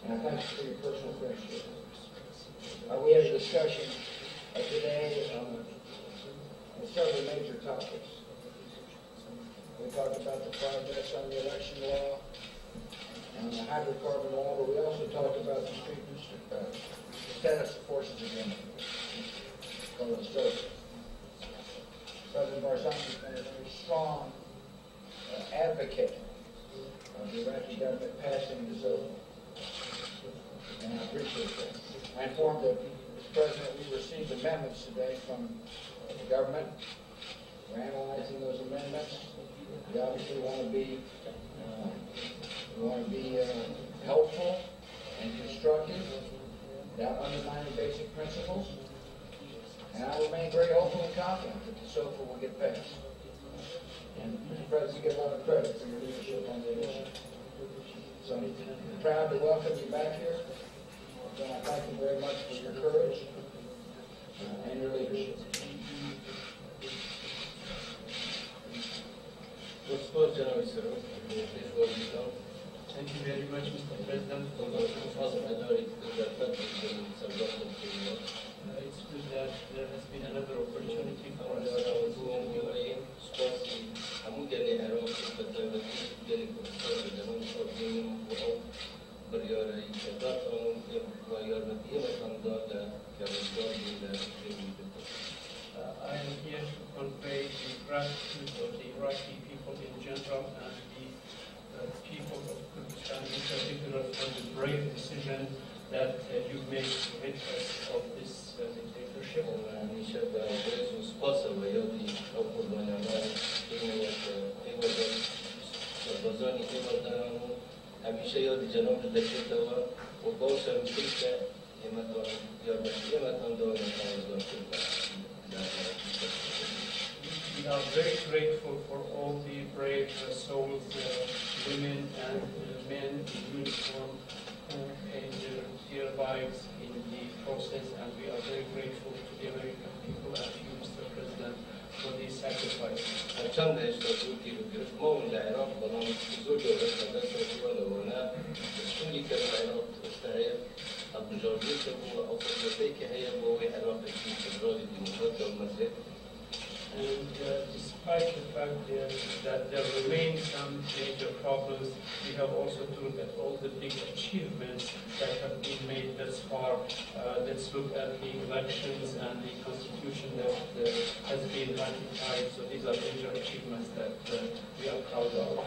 And I thank you for your personal friendship. We had a discussion today on several major topics. We talked about the progress on the election law and the hydrocarbon law, but we also talked about the status of forces agreement, called the SOFA. President Barzani has been a very strong advocate of the Iraqi government passing the SOFA, and I appreciate that. I informed the President we received amendments today from the government. We're analyzing those amendments. We obviously want to be helpful and constructive without undermining basic principles. And I remain very hopeful and confident that the SOFA will get passed. And Mr. President, you get a lot of credit for your leadership on that issue. So I'm proud to welcome you back here. And I thank you very much for your courage and your leadership. Thank you very much, Mr. President. It's good that there has been another opportunity for us. I am here to convey the gratitude of the Iraqi people in general and the people of Kurdistan in particular for the brave decision that you made with us of this dictatorship. We are very grateful for all the brave souls, women and men in uniform who paid their dear lives in the process, and we are very grateful to the American people and you, Mr. President, for these sacrifices. And despite the fact that there remain some major problems, we have also to look at all the big achievements that have been made thus far. Let's look at the elections and the constitution that has been ratified. So these are major achievements that we are proud of.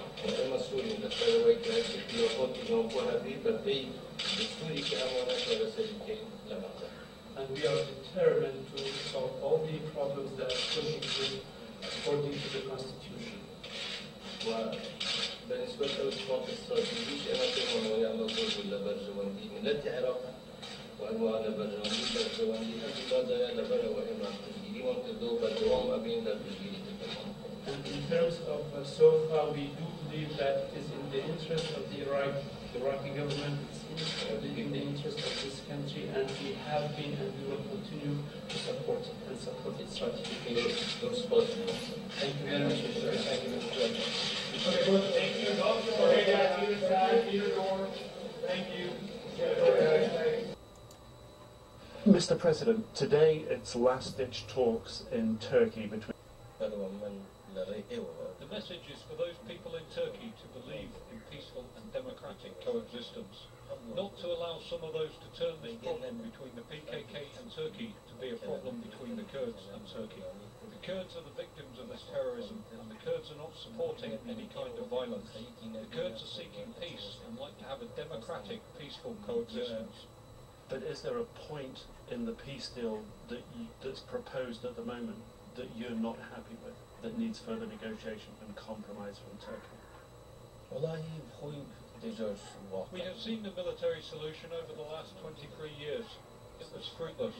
And we are determined to solve all the problems that still exist according to the Constitution. And in terms of SOFA, we do believe that it is in the interest of the Iraqi government, it's in the interest of this country, and we have been and we will continue to support it and support its ratification. Thank you very much, Mr. President. Thank you, Mr. President. Okay, well, thank you. Thank you. Mr. President, today it's last-ditch talks in Turkey between. The message is for those people in Turkey to believe in peaceful and democratic coexistence, not to allow some of those to turn this problem between the PKK and Turkey to be a problem between the Kurds and Turkey. The Kurds are the victims of this terrorism, and the Kurds are not supporting any kind of violence. The Kurds are seeking peace and like to have a democratic, peaceful coexistence. But is there a point in the peace deal that's proposed at the moment that you're not happy with, that needs further negotiation and compromise from Turkey? We have seen the military solution over the last 23 years. It was fruitless.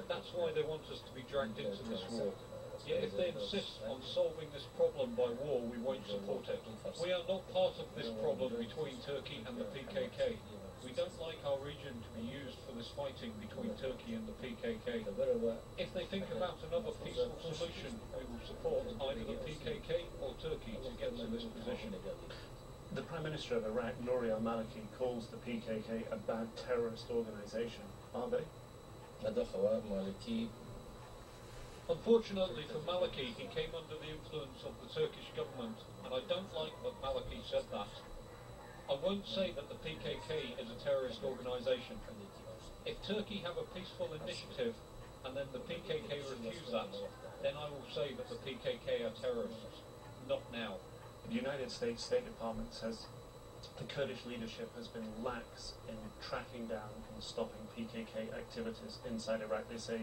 That's why they want us to be dragged into this war. Yet if they insist on solving this problem by war, we won't support it. We are not part of this problem between Turkey and the PKK. We don't like our region to be used for this fighting between Turkey and the PKK. If they think about another peaceful solution, we will support either the PKK or Turkey to get to this position. The Prime Minister of Iraq, Nouri al-Maliki, calls the PKK a bad terrorist organisation. Are they? Unfortunately for Maliki, he came under the influence of the Turkish government, and I don't like that Maliki said that. I won't say that the PKK is a terrorist organisation. If Turkey have a peaceful initiative, and then the PKK refuse that, then I will say that the PKK are terrorists. Not now. The United States State Department says the Kurdish leadership has been lax in tracking down and stopping PKK activities inside Iraq. They say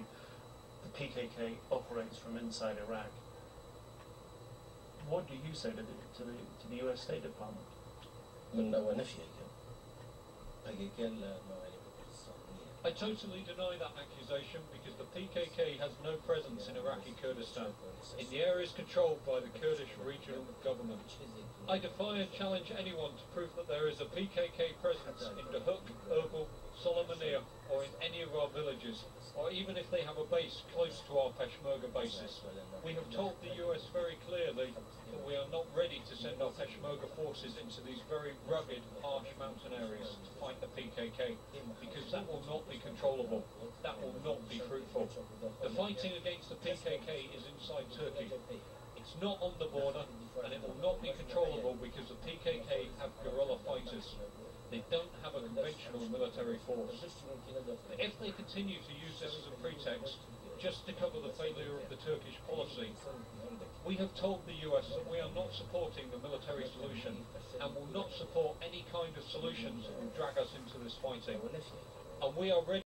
the PKK operates from inside Iraq. What do you say to the US State Department? I totally deny that accusation because the PKK has no presence in Iraqi Kurdistan, in the areas controlled by the Kurdish regional government. I defy and challenge anyone to prove that there is a PKK presence in Dahuk, Erbil, Solomania, or in any of our villages, or even if they have a base close to our Peshmerga bases. We have told the US very clearly that we are not ready to send our Peshmerga forces into these very rugged, harsh mountain areas to fight the PKK, because that will not be controllable. That will not be fruitful. The fighting against the PKK is inside Turkey. It's not on the border, and it will not be controllable because the PKK have guerrilla fighters. They don't have a conventional military force. But if they continue to use this as a pretext, just to cover the failure of the Turkish policy, we have told the US that we are not supporting the military solution and will not support any kind of solutions that will drag us into this fighting. And we are ready